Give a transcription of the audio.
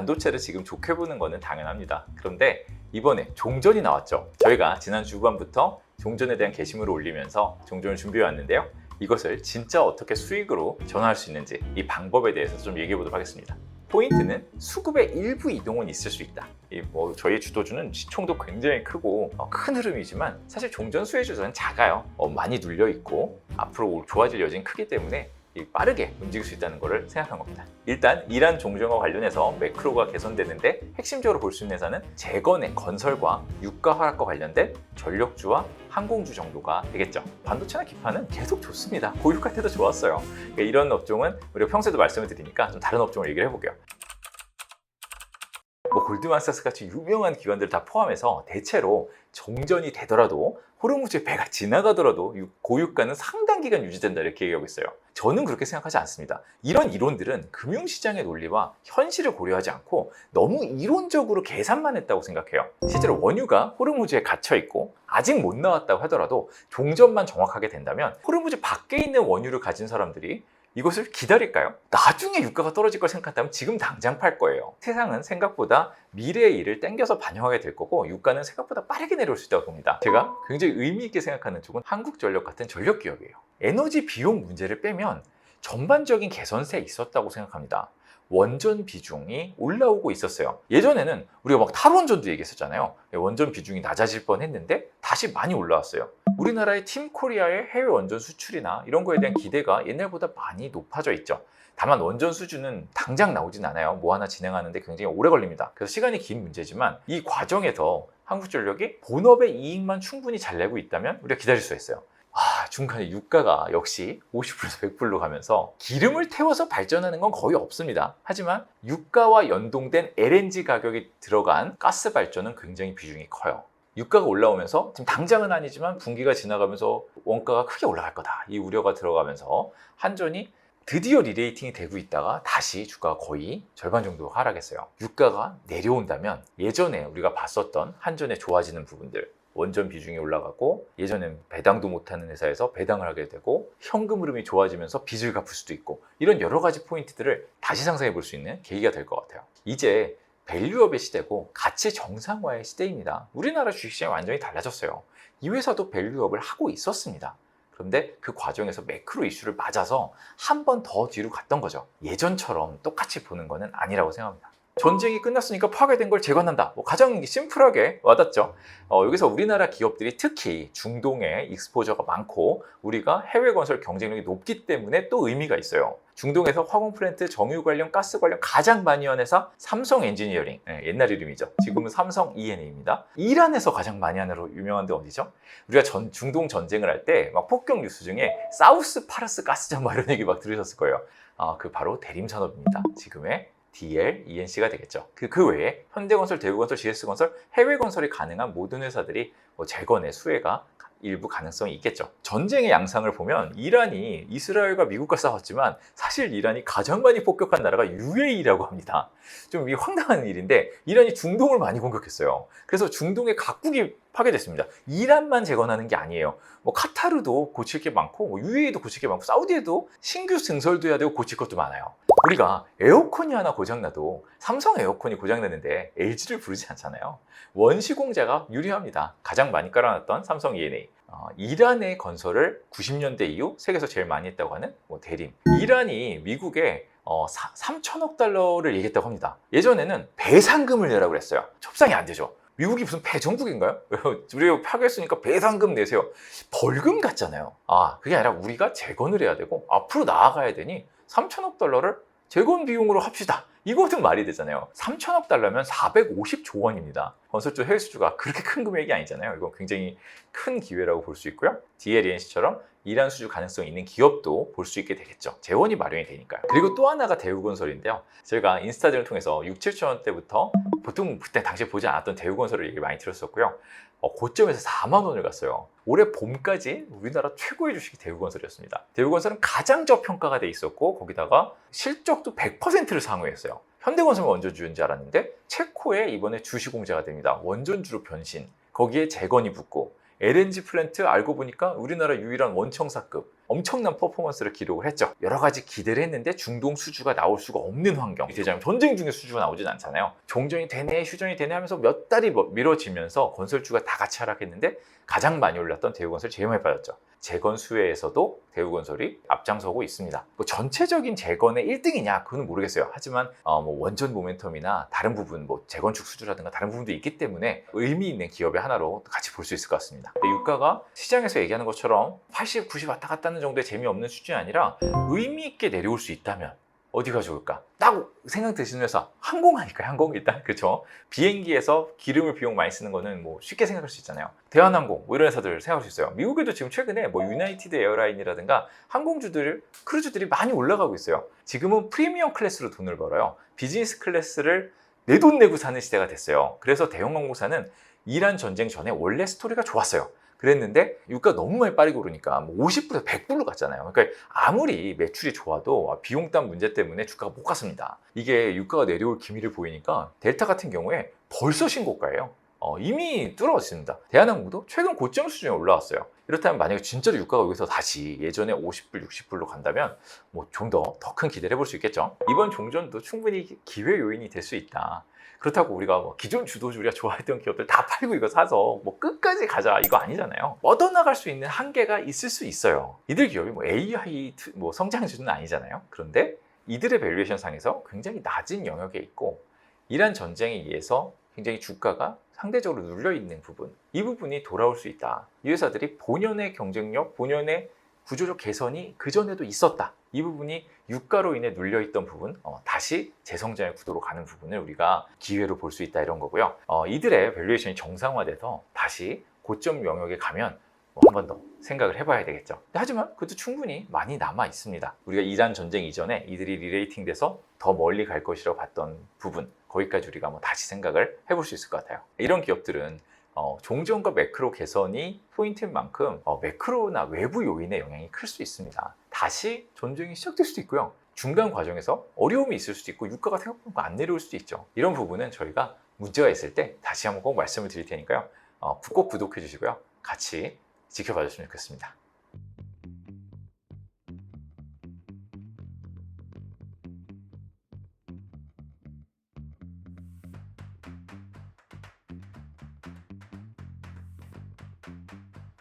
반도체를 지금 좋게 보는 거는 당연합니다. 그런데 이번에 종전이 나왔죠. 저희가 지난 주간부터 종전에 대한 게시물을 올리면서 종전을 준비해 왔는데요. 이것을 진짜 어떻게 수익으로 전환할 수 있는지 이 방법에 대해서 좀 얘기해 보도록 하겠습니다. 포인트는 수급의 일부 이동은 있을 수 있다. 저희 주도주는 시총도 굉장히 크고 큰 흐름이지만 사실 종전 수혜주는 작아요. 많이 눌려 있고 앞으로 좋아질 여지는 크기 때문에 빠르게 움직일 수 있다는 것을 생각한 겁니다. 일단 이란 종전과 관련해서 매크로가 개선되는데 핵심적으로 볼 수 있는 회사는 재건의 건설과 유가 하락과 관련된 전력주와 항공주 정도가 되겠죠. 반도체나 기파는 계속 좋습니다. 고유가 때도 좋았어요. 그러니까 이런 업종은 우리가 평소에도 말씀을 드리니까 좀 다른 업종을 얘기를 해볼게요. 골드만삭스 같이 유명한 기관들 다 포함해서 대체로 종전이 되더라도 호르무즈의 배가 지나가더라도 고유가는 상당 기간 유지된다 이렇게 얘기하고 있어요. 저는 그렇게 생각하지 않습니다. 이런 이론들은 금융시장의 논리와 현실을 고려하지 않고 너무 이론적으로 계산만 했다고 생각해요. 실제로 원유가 호르무즈에 갇혀 있고 아직 못 나왔다고 하더라도 종전만 정확하게 된다면 호르무즈 밖에 있는 원유를 가진 사람들이 이것을 기다릴까요? 나중에 유가가 떨어질 걸 생각한다면 지금 당장 팔 거예요. 세상은 생각보다 미래의 일을 땡겨서 반영하게 될 거고 유가는 생각보다 빠르게 내려올 수 있다고 봅니다. 제가 굉장히 의미 있게 생각하는 쪽은 한국전력 같은 전력 기업이에요. 에너지 비용 문제를 빼면 전반적인 개선세에 있었다고 생각합니다. 원전 비중이 올라오고 있었어요. 예전에는 우리가 막 탈원전도 얘기했었잖아요. 원전 비중이 낮아질 뻔했는데 다시 많이 올라왔어요. 우리나라의 팀 코리아의 해외 원전 수출이나 이런 거에 대한 기대가 옛날보다 많이 높아져 있죠. 다만 원전 수주는 당장 나오진 않아요. 뭐 하나 진행하는데 굉장히 오래 걸립니다. 그래서 시간이 긴 문제지만 이 과정에서 한국전력이 본업의 이익만 충분히 잘 내고 있다면 우리가 기다릴 수 있어요. 중간에 유가가 역시 50%에서 100%로 가면서 기름을 태워서 발전하는 건 거의 없습니다. 하지만 유가와 연동된 LNG 가격이 들어간 가스 발전은 굉장히 비중이 커요. 유가가 올라오면서 지금 당장은 아니지만 분기가 지나가면서 원가가 크게 올라갈 거다. 이 우려가 들어가면서 한전이 드디어 리레이팅이 되고 있다가 다시 주가가 거의 절반 정도 하락했어요. 유가가 내려온다면 예전에 우리가 봤었던 한전의 좋아지는 부분들, 원전 비중이 올라가고 예전엔 배당도 못하는 회사에서 배당을 하게 되고 현금 흐름이 좋아지면서 빚을 갚을 수도 있고 이런 여러 가지 포인트들을 다시 상상해 볼 수 있는 계기가 될 것 같아요. 이제 밸류업의 시대고 가치 정상화의 시대입니다. 우리나라 주식시장이 완전히 달라졌어요. 이 회사도 밸류업을 하고 있었습니다. 그런데 그 과정에서 매크로 이슈를 맞아서 한 번 더 뒤로 갔던 거죠. 예전처럼 똑같이 보는 거는 아니라고 생각합니다. 전쟁이 끝났으니까 파괴된 걸 재건한다. 가장 심플하게 와닿죠. 여기서 우리나라 기업들이 특히 중동에 익스포저가 많고 우리가 해외 건설 경쟁력이 높기 때문에 또 의미가 있어요. 중동에서 화공 플랜트, 정유 관련, 가스 관련 가장 많이 하는 회사 삼성 엔지니어링, 옛날 이름이죠. 지금은 삼성 E&A입니다. 이란에서 가장 많이 하는 으로 유명한 데 어디죠? 우리가 중동 전쟁을 할 때 막 폭격 뉴스 중에 사우스 파르스 가스장 이런 얘기 막 들으셨을 거예요. 그 바로 대림산업입니다. 지금의 DL, ENC가 되겠죠. 그 외에 현대건설, 대우건설, GS건설, 해외건설이 가능한 모든 회사들이 재건의 수혜가 일부 가능성이 있겠죠. 전쟁의 양상을 보면 이란이 이스라엘과 미국과 싸웠지만 사실 이란이 가장 많이 폭격한 나라가 UAE라고 합니다. 좀 황당한 일인데 이란이 중동을 많이 공격했어요. 그래서 중동의 각국이 파괴됐습니다. 이란만 재건하는 게 아니에요. 카타르도 고칠 게 많고 UAE도 고칠 게 많고 사우디에도 신규 증설도 해야 되고 고칠 것도 많아요. 우리가 에어컨이 하나 고장나도 삼성 에어컨이 고장났는데 LG를 부르지 않잖아요. 원시공자가 유리합니다. 가장 많이 깔아놨던 삼성 E&A. 이란의 건설을 90년대 이후 세계에서 제일 많이 했다고 하는 대림. 이란이 미국에 3천억 달러를 얘기했다고 합니다. 예전에는 배상금을 내라고 그랬어요. 협상이 안 되죠. 미국이 무슨 배정국인가요? 우리가 파괴했으니까 배상금 내세요. 벌금 같잖아요. 그게 아니라 우리가 재건을 해야 되고 앞으로 나아가야 되니 3천억 달러를 재건 비용으로 합시다. 이것은 말이 되잖아요. 3천억 달러면 450조 원입니다. 건설주 해외 수주가 그렇게 큰 금액이 아니잖아요. 이건 굉장히 큰 기회라고 볼 수 있고요. DLENC처럼 이란 수주 가능성이 있는 기업도 볼 수 있게 되겠죠. 재원이 마련이 되니까요. 그리고 또 하나가 대우건설인데요. 저희가 인스타 등을 통해서 6, 7천 원대부터 보통 그때 당시에 보지 않았던 대우건설을 얘기 많이 들었었고요. 고점에서 4만 원을 갔어요. 올해 봄까지 우리나라 최고의 주식이 대우건설이었습니다. 대우건설은 가장 저평가가 돼 있었고 거기다가 실적도 100%를 상회했어요. 현대건설만 원전주인 줄 알았는데 체코에 이번에 주식공제가 됩니다. 원전주로 변신. 거기에 재건이 붙고 LNG 플랜트 알고 보니까 우리나라 유일한 원청사급 엄청난 퍼포먼스를 기록을 했죠. 여러 가지 기대를 했는데 중동 수주가 나올 수가 없는 환경. 대자면 전쟁 중에 수주가 나오진 않잖아요. 종전이 되네 휴전이 되네 하면서 몇 달이 미뤄지면서 건설주가 다 같이 하락했는데 가장 많이 올랐던 대우건설이 제일 많이 빠졌죠. 재건 수혜에서도 대우건설이 앞장서고 있습니다. 뭐 전체적인 재건의 1등이냐 그건 모르겠어요. 하지만 뭐 원전 모멘텀이나 다른 부분 뭐 재건축 수주라든가 다른 부분도 있기 때문에 의미 있는 기업의 하나로 같이 볼 수 있을 것 같습니다. 근데 유가가 시장에서 얘기하는 것처럼 80, 90 왔다 갔다 하는 정도의 재미없는 수준이 아니라 의미 있게 내려올 수 있다면 어디가 좋을까? 딱 생각 드시는 회사 항공 아닐까요? 항공 일단 그렇죠. 비행기에서 기름을 비용 많이 쓰는 거는 뭐 쉽게 생각할 수 있잖아요. 대한항공 뭐 이런 회사들 생각할 수 있어요. 미국에도 지금 최근에 뭐 유나이티드 에어라인이라든가 항공주들 크루즈들이 많이 올라가고 있어요. 지금은 프리미엄 클래스로 돈을 벌어요. 비즈니스 클래스를 내 돈 내고 사는 시대가 됐어요. 그래서 대형 항공사는 이란 전쟁 전에 원래 스토리가 좋았어요. 그랬는데 유가가 너무 많이 빠르게 오르니까 뭐 50불에서 100불로 갔잖아요. 그러니까 아무리 매출이 좋아도 비용담 문제 때문에 주가가 못 갔습니다. 이게 유가가 내려올 기미를 보이니까 델타 같은 경우에 벌써 신고가예요. 이미 뚫어졌습니다. 대한항공도 최근 고점 수준에 올라왔어요. 이렇다면 만약에 진짜로 유가가 여기서 다시 예전에 50불, 60불로 간다면 뭐 좀 더 큰 기대를 해볼 수 있겠죠. 이번 종전도 충분히 기회 요인이 될 수 있다. 그렇다고 우리가 뭐 기존 주도주 우리가 좋아했던 기업들 다 팔고 이거 사서 뭐 끝까지 가자 이거 아니잖아요. 뻗어나갈 수 있는 한계가 있을 수 있어요. 이들 기업이 뭐 AI 뭐 성장 수준은 아니잖아요. 그런데 이들의 밸류에이션 상에서 굉장히 낮은 영역에 있고 이란 전쟁에 의해서 굉장히 주가가 상대적으로 눌려있는 부분, 이 부분이 돌아올 수 있다. 이 회사들이 본연의 경쟁력, 본연의 구조적 개선이 그전에도 있었다. 이 부분이 유가로 인해 눌려있던 부분, 다시 재성장의 구도로 가는 부분을 우리가 기회로 볼 수 있다 이런 거고요. 이들의 밸류에이션이 정상화돼서 다시 고점 영역에 가면 한 번 더 생각을 해봐야 되겠죠. 하지만 그것도 충분히 많이 남아 있습니다. 우리가 이란 전쟁 이전에 이들이 리레이팅 돼서 더 멀리 갈 것이라고 봤던 부분, 거기까지 우리가 뭐 다시 생각을 해볼 수 있을 것 같아요. 이런 기업들은 종전과 매크로 개선이 포인트인 만큼 매크로나 외부 요인의 영향이 클 수 있습니다. 다시 전쟁이 시작될 수도 있고요. 중간 과정에서 어려움이 있을 수도 있고 유가가 생각보다 안 내려올 수도 있죠. 이런 부분은 저희가 문제가 있을 때 다시 한번 꼭 말씀을 드릴 테니까요. 꼭 구독해 주시고요. 같이 지켜봐 주시면 좋겠습니다.